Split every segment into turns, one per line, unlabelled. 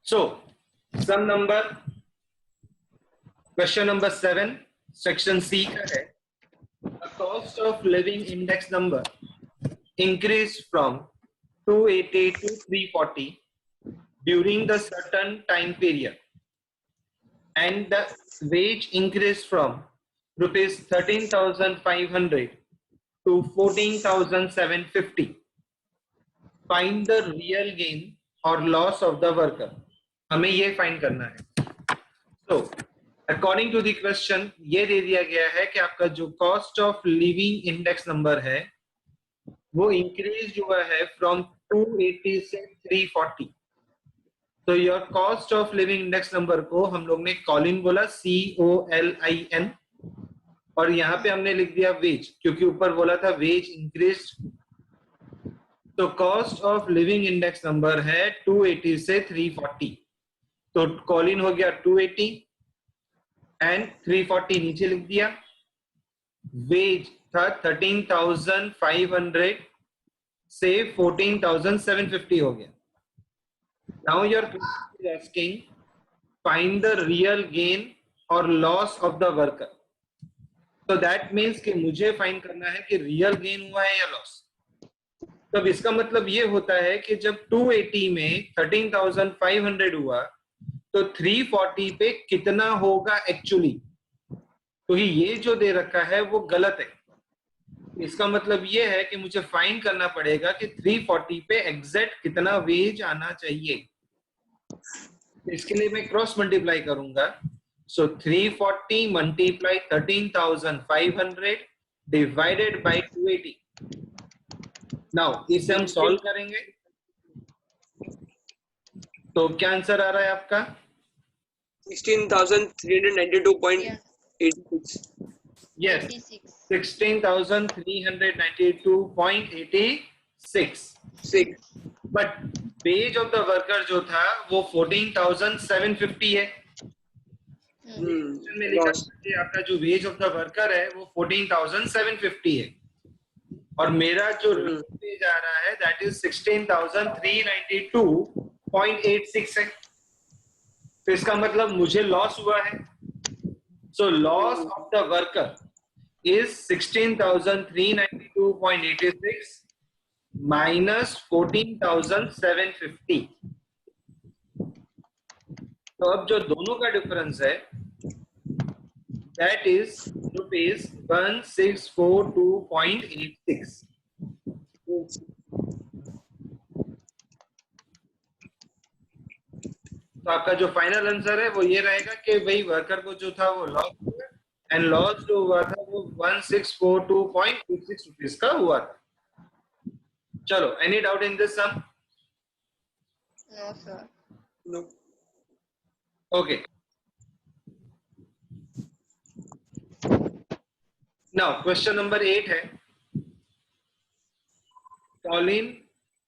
So sum number question number 7 section C का है a cost of living index number increased from 280 to 340 during the certain time period and the wage increased from rupees 13,500 to 14,750. Find the real gain or loss of the worker. हमें ये find करना है. So according to the question ये दे दिया गया है कि आपका जो cost of living index number है वो इंक्रीज हुआ है फ्रॉम 280 से 340. तो your cost of living index number को हम लोग ने कॉलिन बोला COLIN और यहाँ पे हमने लिख दिया वेज क्योंकि ऊपर बोला था वेज इंक्रीज. तो cost of living index number है 280 से 340. तो कॉलिन हो गया 280 एंड 340 नीचे लिख दिया. वेज था 13,500 से 14,750 हो गया. Now your question is asking find the real gain or loss of the worker. So that means कि मुझे फाइंड करना है कि रियल गेन हुआ है या लॉस. तब इसका मतलब ये होता है कि जब 280 में 13,500 हुआ तो 340 पे कितना होगा एक्चुअली. तो ये जो दे रखा है वो गलत है. इसका मतलब ये है कि मुझे फाइंड करना पड़ेगा कि 340 पे एग्जैक्ट कितना वेज आना चाहिए. इसके लिए मैं क्रॉस मल्टीप्लाई करूंगा. सो 340 मल्टीप्लाई 13,500 डिवाइडेड बाय 280. नाउ इसे हम सॉल्व करेंगे तो क्या आंसर आ रहा है आपका
16,392.86.
Yes 16,392.86. But ways of the worker जो था वो 14,750 है. में लिखा कि आपका जो वेज ऑफ द वर्कर है वो 14,750 है और मेरा जो वेज आ रहा है दैट इज 16,392.86 है. तो इसका मतलब मुझे लॉस हुआ है. So loss of the worker is 16,392.86 minus 14,750. तो अब जो दोनों का डिफरेंस है that is rupees 1642.86. तो आपका जो फाइनल आंसर है वो ये रहेगा कि भाई वर्कर को जो था वो लॉस हुआ एंड लॉस जो हुआ था वो 1642.86 रुपीज का हुआ था. चलो any doubt in this sum?
No, sir.
No.
Okay. Now question number 8 है Colin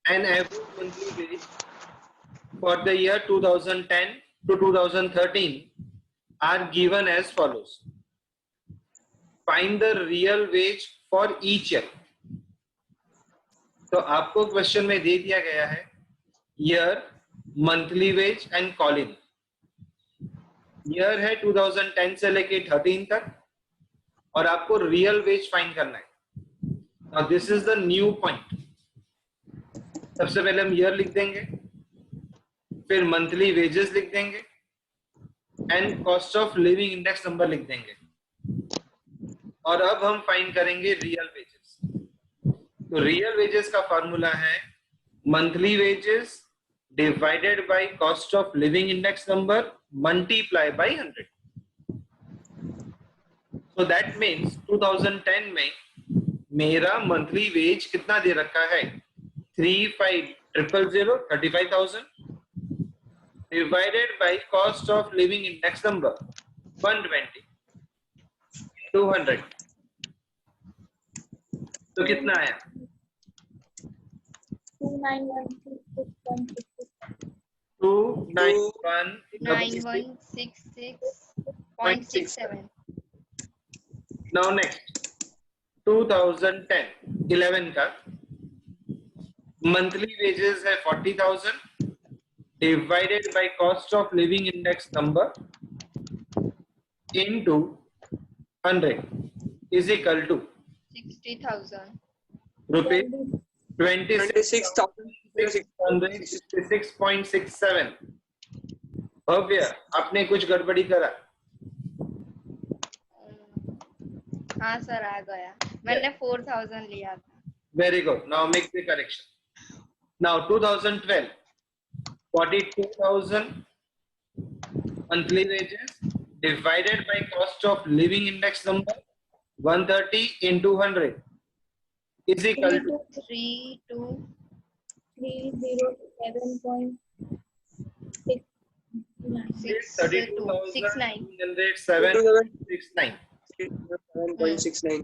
and average monthly wage for the year 2010 to 2013 are given as follows. Find the real wage for each year. तो आपको question में दे दिया गया है year, monthly wage and Colin. Year है 2010 से लेके 13 तक और आपको रियल वेज फाइंड करना है. Now this is the new point. सबसे पहले हम ईयर लिख देंगे, फिर मंथली वेजेस लिख देंगे and cost of living index number लिख देंगे और अब हम फाइंड करेंगे रियल वेजेस. तो रियल वेजेस का फॉर्मूला है monthly wages divided by cost of living index number multiply by 100. So that means 2010 में मेरा मंथली वेज कितना दे रखा है 35,000 divided by cost of living index number 120 200. तो कितना आया
9166.67.
Now next 2010 11 का मंथली वेजेस है 40,000 divided by cost of living index number into 100 is equal to
60,000.
rupees
26,666.
26,666.67. भव्य, आपने कुछ गड़बड़ी करा?
हाँ सर, आ गया. मैंने 4,000 लिया था.
Very good. Now make the correction. Now 2012, 42,000 monthly wages divided by cost of living index number 130 into 100 is equal to
3,269.
32,207.69.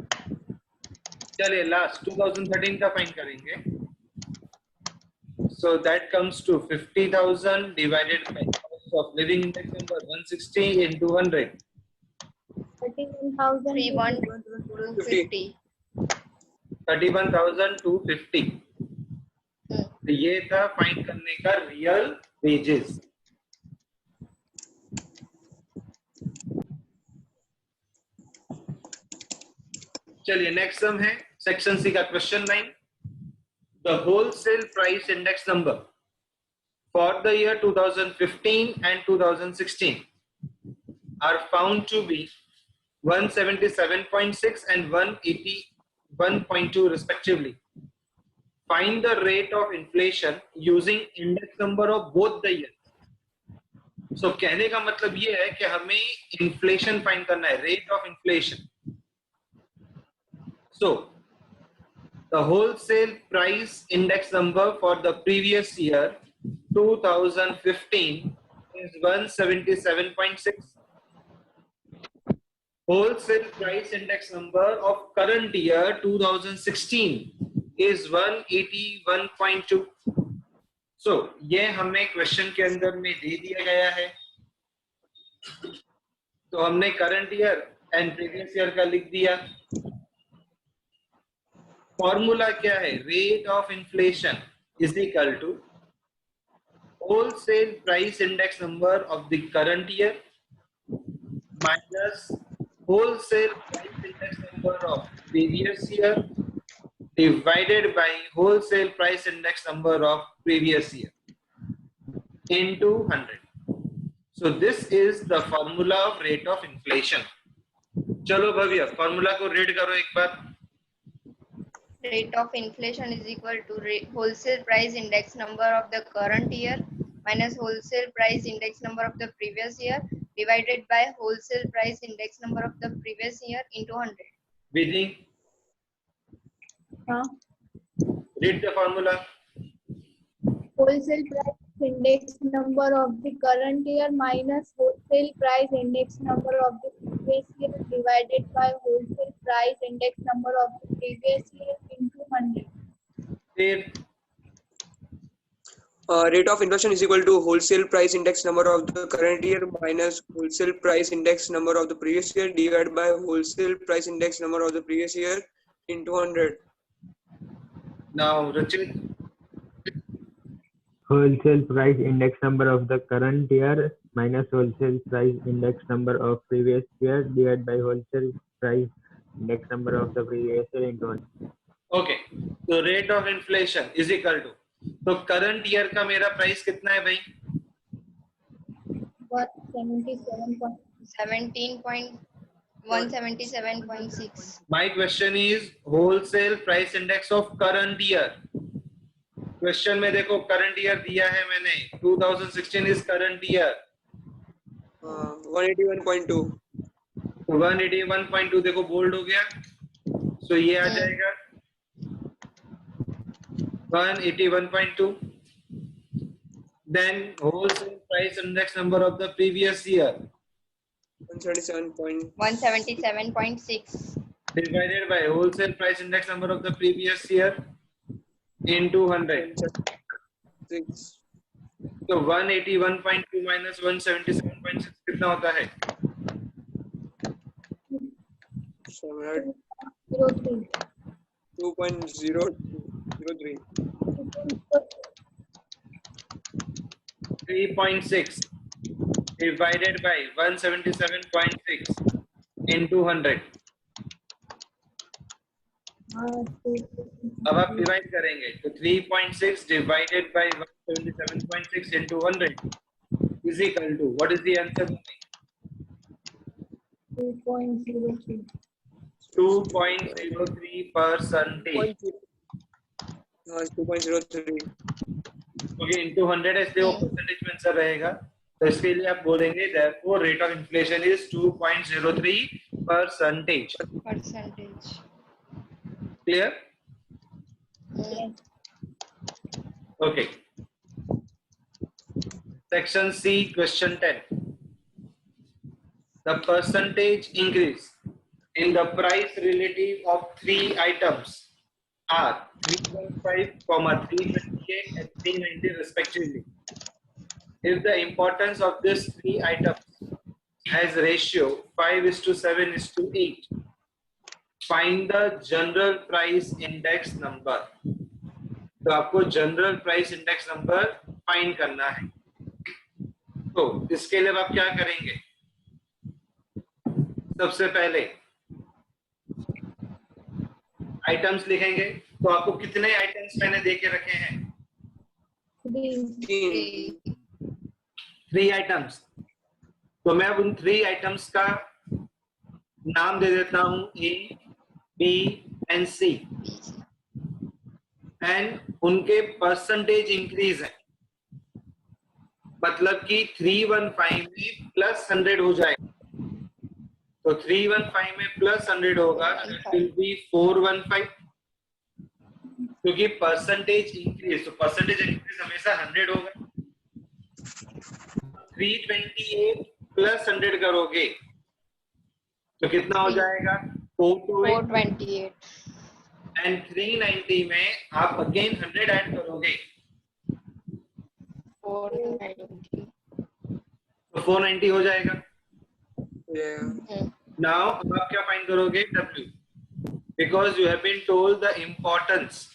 चलिए लास्ट 2013 का फाइंड करेंगे. So that comes to 50,000 divided by cost of living index number 160 into 100.
31,250.
31,250. तो ये था find करने का real wages. चलिए next sum है सेक्शन सी का question 9. The wholesale price index number for the year 2015 and 2016 are found to be 177.6 and 181.2 respectively. Find the rate of inflation using index number of both the years. So कहने का मतलब ये है कि हमें inflation find करना है, rate of inflation. So the wholesale price index number for the previous year 2015 is 177.6. Wholesale price index number of current year 2016 is 181.2. So ये हमें क्वेश्चन के अंदर में दे दिया गया है. तो हमने current year and previous year का लिख दिया. फॉर्मूला क्या है? Rate of inflation is equal to wholesale price index number of the current year minus wholesale price index number of previous year divided by wholesale price index number of previous year into 100. So this is the formula of rate of inflation. चलो भव्य formula को read करो एक बार.
Rate of inflation is equal to wholesale price index number of the current year minus wholesale price index number of the previous year divided by wholesale price index number of the previous year into 100.
Vidhi, read the formula.
Wholesale price index number of the current year minus wholesale price index number of the previous year divided by wholesale price index number of the previous year into 100.
Rate of inflation is equal to wholesale price index number of the current year minus wholesale price index number of the previous year divided by wholesale price index number of the previous year into 100.
Now Rachit.
Wholesale price index number of the current year minus wholesale price index number of previous year divided by wholesale price index number of the previous year into 1.
Okay, so rate of inflation is equal to, तो current year का मेरा price कितना है भाई?
177.6.
My question is wholesale price index of current year. Question में देखो current year दिया है मैंने, 2016 is current year.
181.2.
181.2 देखो बोल्ड हो गया. So ये आ जाएगा 181.2. Then wholesale price index number of the previous year
177.6
divided by wholesale price index number of the previous year into 100.
6.
So 181.2 minus 177.6 कितना होता है?
2.003.
3.6 divided by 177.6 into 100. अब आप डिवाइड करेंगे तो 3.6 divided by 177.6 into 100 is equal to, what is the answer?
2.03.
2.03%.
2.03.
क्योंकि into 100 है इसलिए वो परसेंटेज में आंसर रहेगा, तो इसके लिए आप बोलेंगे therefore rate of inflation is 2.03%.
Percentage.
Clear?
Hmm.
Okay. Section C, question 10. The percentage increase in the price relative of three items are 315, 328 and 390 respectively. If the importance of these three items has ratio 5:7:8, find the general price index number. तो आपको general price index number find करना है। तो इसके लिए आप क्या करेंगे? सबसे पहले आइटम्स लिखेंगे। तो आपको कितने आइटम्स मैंने दे के रखे हैं? 3 आइटम्स। तो मैं अब उन 3 आइटम्स का नाम दे देता हूं A, B and C, and उनके परसेंटेज इंक्रीज है। मतलब कि 315 में प्लस 100 हो जाएगा। तो 315 में प्लस 100 होगा, इट विल बी 415, क्योंकि परसेंटेज इंक्रीज, तो परसेंटेज इंक्रीज हमेशा 100 होगा। 328 प्लस 100 करोगे तो कितना हो जाएगा? 428, एंड 390 में आप अगेन 100 ऐड करोगे
490.
तो 490 हो जाएगा।
Yeah.
नाउ अब आप क्या फाइंड करोगे? W, because you have been told the importance.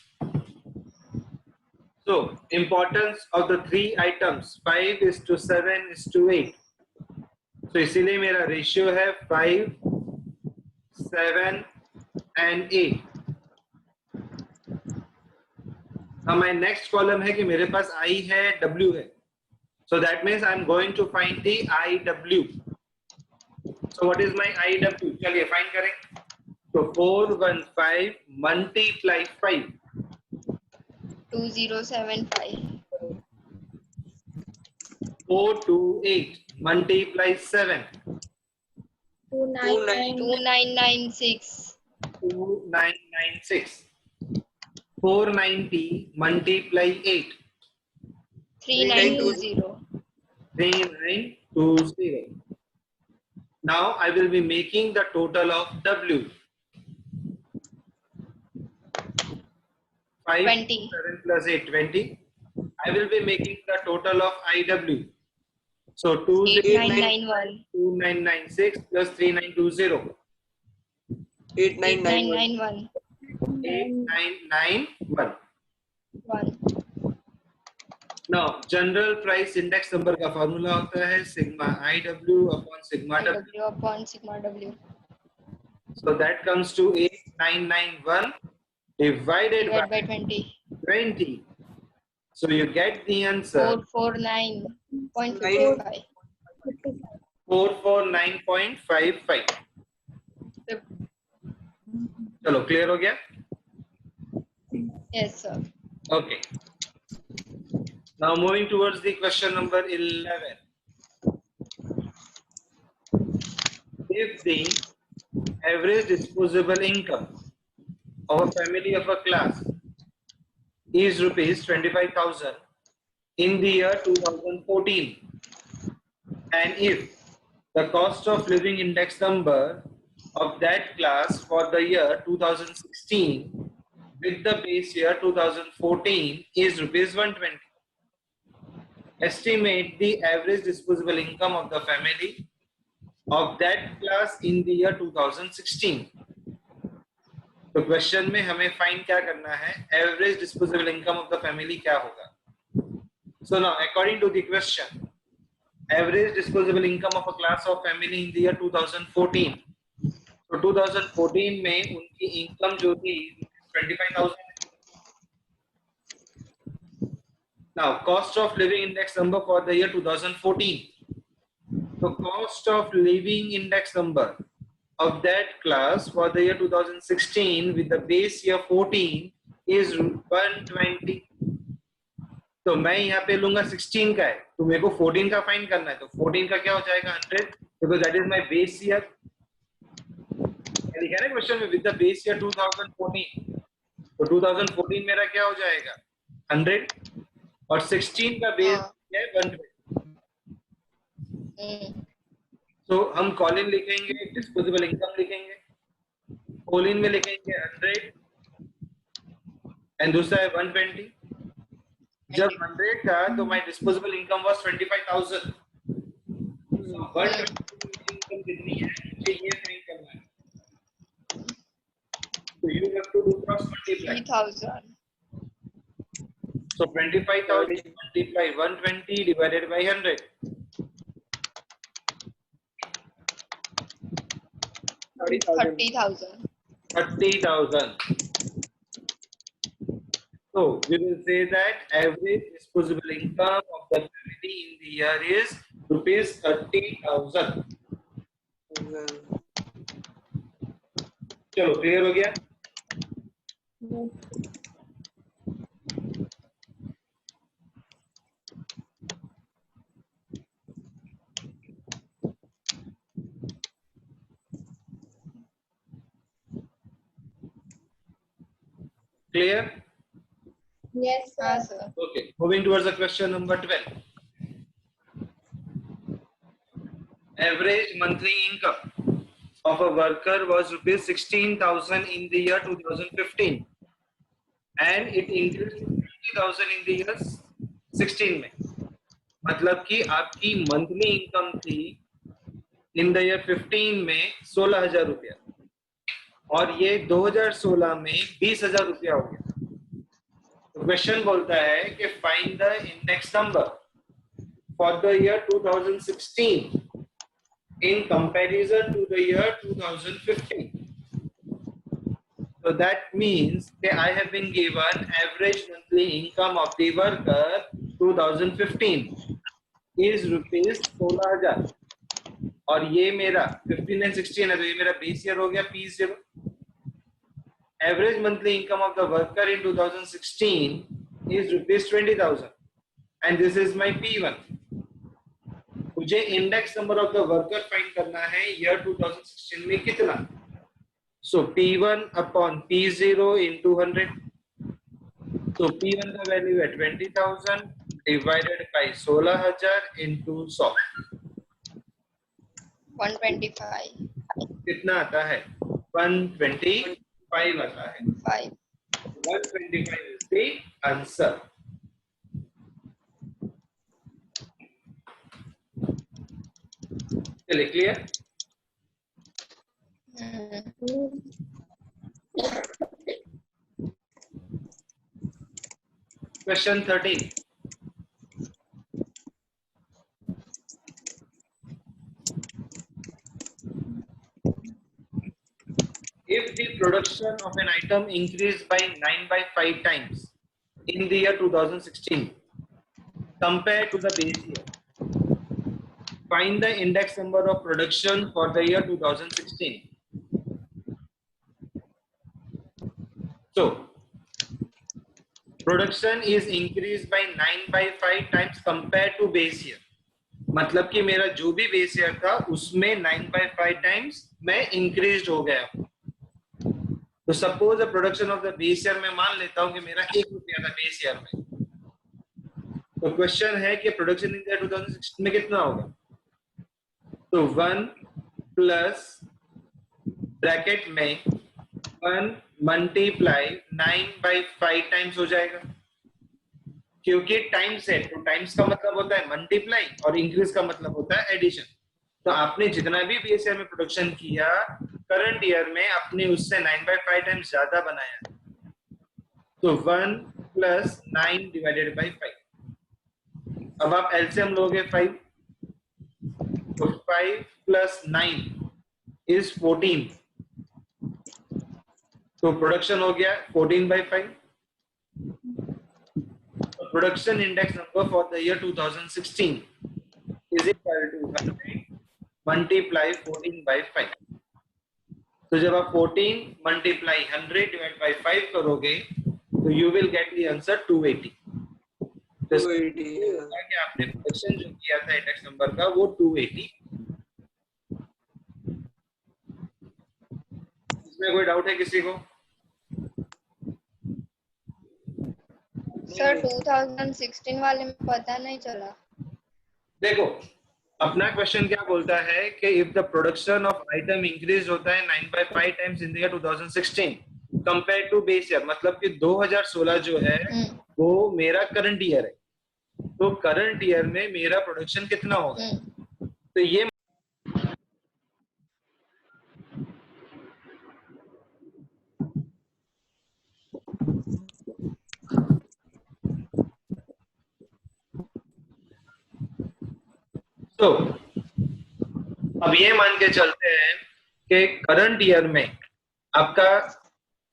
So importance of the 3 items 5:7:8. So इसीलिए मेरा रेशियो है 5, 7 and 8. अब my next column है कि मेरे पास I है, W है. So that means I'm going to find the IW. So what is my IW? चलिए फाइंड करें। तो 415 multiply 5,
2075.
428 multiply 7,
2996.
2996, 490 multiply 8,
3920.
3920. Now I will be making the total of W. 5,
20.
7 plus 8, 20. I will be making the total of IW. So
8991.
2996 plus 3920.
8991.
8991.
1.
Now general price index number का formula होता है sigma IW upon sigma W.
W upon sigma W.
So that comes to 8991 divided
Divided
by
by 20.
20. So you get the answer
449.55.
449.55. चलो clear हो गया?
Yes, sir.
Okay. Now moving towards the question number 11. If the average disposable income of a family of a class is rupees 25,000 in the year 2014, and if the cost of living index number of that class for the year 2016 with the base year 2014 is rupees 120. Estimate the average disposable income of the family of that class in the year 2016. तो question में हमें find क्या करना है? Average disposable income of the family क्या होगा? So now, according to the question, average disposable income of a class of family in the year 2014. So 2014 में उनकी income जो थी 25,000. Now, cost of living index number for the year 2014. So cost of living index number of that class for the year 2016 with the base year 14 is 120. तो मैं यहाँ पे लूंगा 16 का है, तो मेरे को 14 का फाइंड करना है, तो 14 का क्या हो जाएगा 100, because that is my base year. लिखा है ना क्वेश्चन में with the base year 2014, तो 2014 मेरा क्या हो जाएगा 100 और 16 का बेस है 100. तो हम कॉलिन लिखेंगे, डिस्पोजेबल इनकम लिखेंगे, कॉलिन में लिखेंगे 100 एंड दूसरा है 120. जब 100 था तो my disposable income was 25,000. So 120 income कितनी है मुझे ये फाइंड करना है. So you have to do cross multiply.
3,000.
So 25,000 multiply 120 divided by 100.
30,000.
30,000. So we will say that average disposable income of the family in the year is rupees 30,000. चलो clear हो गया. Clear?
Yes, sir.
हाँ sir.
Okay. Moving towards the question number 12. Average monthly income of a worker was rupees 16,000 in the year 2015, and it increased to 20,000 in the year 16 में. मतलब कि आपकी monthly income थी इन the year 15 में 16,000 रुपया और ये 2016 में 20,000 रुपया हो गया. तो क्वेश्चन बोलता है कि find the index number for the year 2016 in comparison to the year 2015. So that means that I have been given average monthly income of the worker 2015 is rupees 16,000 और ये मेरा 15 and 16 है तो ये मेरा बेस ईयर हो गया P0. Average monthly income of the worker in 2016 is rupees 20,000 and this is my P1. मुझे index number of the worker find करना है ईयर 2016 में कितना. सो P1 अपॉन P0 into 100. तो P1 का वैल्यू है 20,000 डिवाइडेड बाय 16,000 into 100.
125.
कितना आता है 125 आता है.
5.
125 is the answer. चलिए clear. Question 13. If the production of an item increased by 9/5 times in the year 2016 compared to the base year, find the index number of production for the year 2016. So, production is increased by 9/5 times compared to base year. मतलब कि मेरा जो भी base year था उसमें 9/5 times मैं increase हो गया. तो suppose production of the base year में मान लेता हूं कि मेरा 1 रुपया था बेस ईयर में. तो क्वेश्चन है कि प्रोडक्शन इन ईयर 2016 में कितना होगा. तो 1 प्लस ब्रैकेट में 1 मल्टीप्लाई 9/5 टाइम्स हो जाएगा क्योंकि टाइम्स है. तो टाइम्स का मतलब होता है मल्टीप्लाई और इंक्रीज का मतलब होता है एडिशन. तो आपने जितना भी बेस ईयर में प्रोडक्शन किया करंट ईयर में आपने उससे 9/5 टाइम्स ज्यादा बनाया. तो 1 प्लस 9 डिवाइडेड बाई 5. अब आप एलसीएम लोगे 5, तो 5 + 9 is 14, तो प्रोडक्शन हो गया 14/5. Production index number for the year 2016 is equal to 100 multiply 14/5. तो जब आप 14 multiply 100/5 करोगे तो you will get the answer 280.
280,
कि आपने प्रोडक्शन जो किया था इंडेक्स नंबर का वो 280. इसमें कोई डाउट है किसी को?
सर 2016 वाले में पता नहीं चला.
देखो अपना क्वेश्चन क्या बोलता है कि if the production of item increase होता है 9/5 times in the year 2016 compare to base year, मतलब कि 2016 जो है वो मेरा करंट ईयर है, तो करंट ईयर में मेरा प्रोडक्शन कितना होगा? तो ये तो अब ये मान के चलते हैं कि करंट ईयर में आपका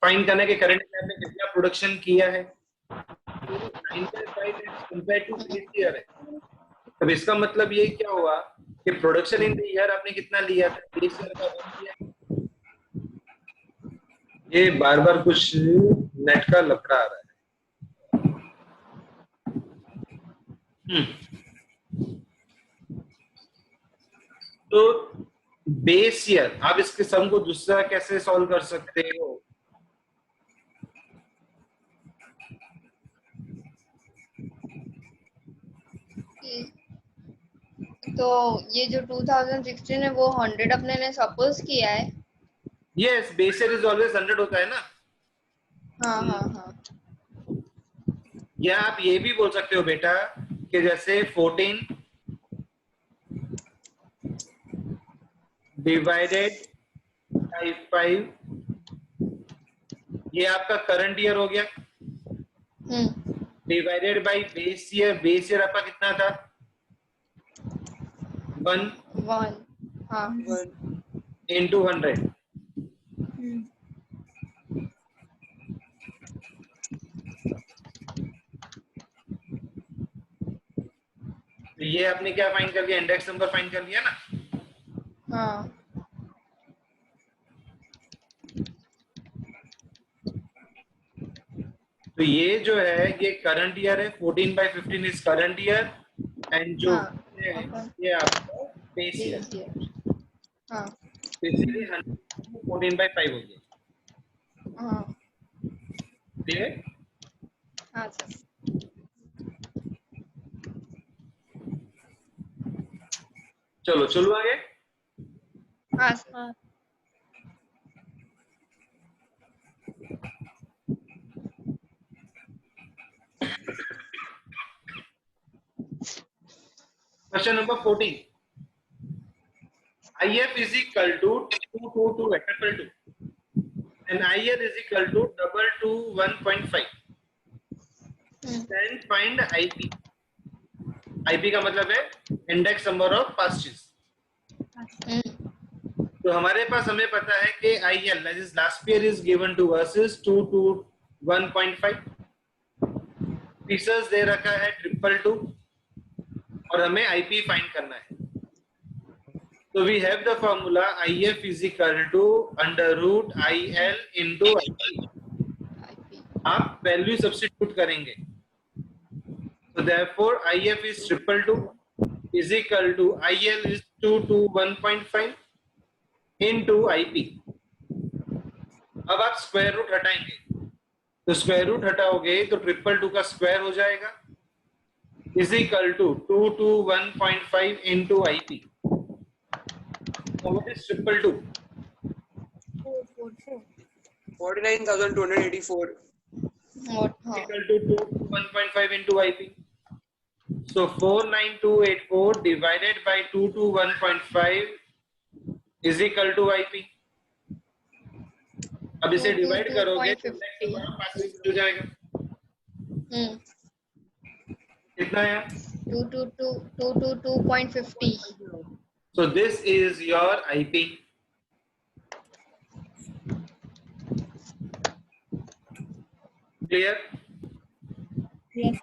फाइंड करना है कि करंट ईयर में कितना प्रोडक्शन किया है, 9/5 कंपेयर टू बेस ईयर है. अब इसका मतलब ये क्या हुआ कि प्रोडक्शन इन द ईयर आपने कितना लिया था, बेस ईयर का 1 लिया. ये बार बार कुछ नेट का लफड़ा आ रहा है. तो बेस ईयर, आप इसके सम को दूसरा कैसे सॉल्व कर सकते हो?
तो ये जो 2016 है वो 100 अपने ने सपोज किया है.
Yes, base year is always 100 होता है ना.
हाँ.
या आप ये भी बोल सकते हो बेटा कि जैसे 14 डिवाइडेड बाई 5, ये आपका करंट ईयर हो गया, divided by base year. Base year आपका कितना था? 1
हाँ.
into 100. तो ये आपने क्या फाइंड कर लिया? इंडेक्स नंबर फाइंड कर लिया ना.
हाँ.
तो ये जो है ये करंट ईयर है, 14/15 इज करंट ईयर, एंड जो ये आपका बेस ईयर.
हाँ.
इसीलिए 14/5 हो गया.
हाँ.
क्लियर?
हाँ सर.
चलो आगे.
हाँ sir.
Question number 14. IF is equal to 222 triple 2 and IR is equal to 221.5. Then find IP. IP का मतलब है इंडेक्स नंबर ऑफ पास्टेज. तो हमारे पास हमें पता है कि IL that is last year is given to us is 221.5. Pieces दे रखा है 222 और हमें IP फाइंड करना है. So we have the formula IF is equal to √IL into IP. आप वैल्यू सब्स्टिट्यूट करेंगे. So therefore IF is 222 is equal to IL is 221.5 into IP. अब आप स्क्वायर रूट हटाएंगे, तो स्क्वायर रूट हटाओगे तो 222 का स्क्वायर हो जाएगा is equal to 221.5 into IP. So what is 222?
49,284.
Equal to 221.5 into IP. So 49284 divided by 221.5 is equal to IP. अब इसे डिवाइड करोगे तो हो जाएगा. कितना है?
222.50.
So this is your IP. Clear?
Yes.